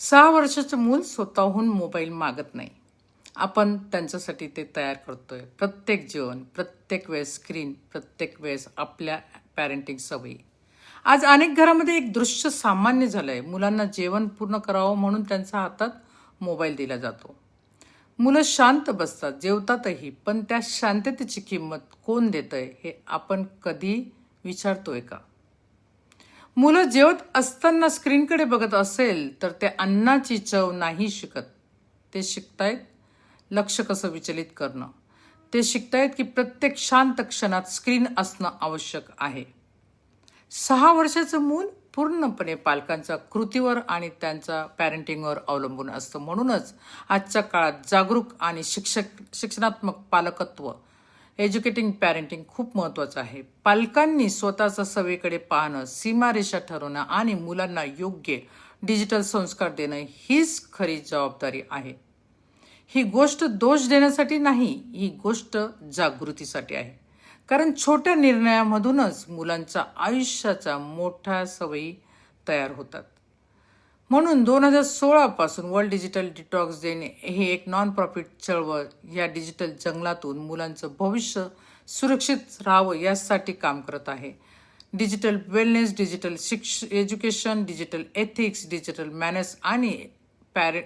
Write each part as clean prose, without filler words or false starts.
6 वर्षाचं मूल स्वतःहून मोबाईल मागत नाही. आपण त्यांच्यासाठी ते तयार करतोय. प्रत्येक जेवण, प्रत्येक वेळेस स्क्रीन, प्रत्येक वेळेस आपल्या पॅरेंटिंग सवयी. आज अनेक घरामध्ये एक दृश्य सामान्य झालंय. मुलांना जेवण पूर्ण करावं म्हणून त्यांच्या हातात मोबाईल दिला जातो. मुलं शांत बसतात, जेवतातही, पण त्या शांततेची किंमत कोण देतंय हे आपण कधी विचारतोय का? मुलं जेवत असताना स्क्रीनकडे बघत असेल तर ते अन्नाची चव नाही शिकत. ते शिकतायत लक्ष कसं विचलित करणं. ते शिकतायत की प्रत्येक शांत क्षणात स्क्रीन असणं आवश्यक आहे. 6 वर्षाचं मूल पूर्णपणे पालकांच्या कृतीवर आणि त्यांच्या पॅरेंटिंगवर अवलंबून असतं. म्हणूनच आजच्या काळात जागरूक आणि शिक्षणात्मक पालकत्व, एज्युकेटिंग पॅरेंटिंग खूप महत्त्वाचं आहे. पालकांनी स्वतःच्या सवयीकडे पाहणं, सीमारेषा ठरवणं आणि मुलांना योग्य डिजिटल संस्कार देणं हीच खरी जबाबदारी आहे. ही गोष्ट दोष देण्यासाठी नाही, ही गोष्ट जागृतीसाठी आहे. कारण छोट्या निर्णयामधूनच मुलांच्या आयुष्याच्या मोठ्या सवयी तयार होतात. म्हणून 2016 पासून वर्ल्ड डिजिटल डिटॉक्स डे हे एक नॉन प्रॉफिट चळवळ या डिजिटल जंगलातून मुलांचं भविष्य सुरक्षित राहावं यासाठी काम करत आहे. Digital wellness, digital education, digital ethics, digital manners आणि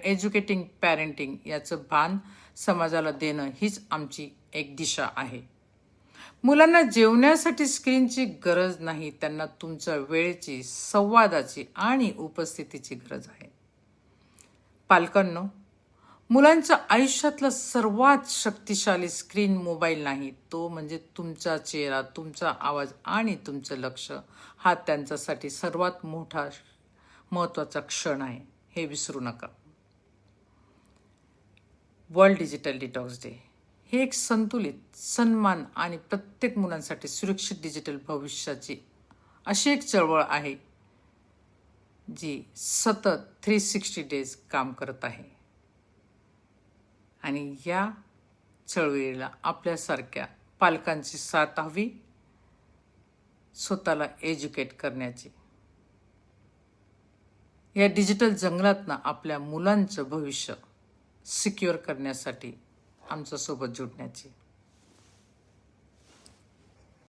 एज्युकेटिंग पॅरेंटिंग याचं भान समाजाला देणं हीच आमची एक दिशा आहे. मुलांना जेवण्यासाठी स्क्रीनची गरज नाही, त्यांना तुमच्या वेळेची, संवादाची आणि उपस्थितीची गरज आहे. पालकांनो, मुलांच्या आयुष्यातला सर्वात शक्तिशाली स्क्रीन मोबाईल नाही, तो म्हणजे तुमचा चेहरा, तुमचा आवाज आणि तुमचं लक्ष. हा त्यांच्यासाठी सर्वात मोठा महत्त्वाचा क्षण आहे, हे विसरू नका. वर्ल्ड डिजिटल डिटॉक्स डे हे एक संतुलित, सन्मान आणि प्रत्येक मुलांसाठी सुरक्षित डिजिटल भविष्याची अशी एक चळवळ आहे जी सतत 360 डेज काम करत आहे. आणि या चळवळीला आपल्यासारख्या पालकांची साथ हवी, स्वतःला एज्युकेट करण्याची. या डिजिटल जंगलातनं आपल्या मुलांचं भविष्य सिक्युअर करण्यासाठी आमच्यासोबत जुडण्याची.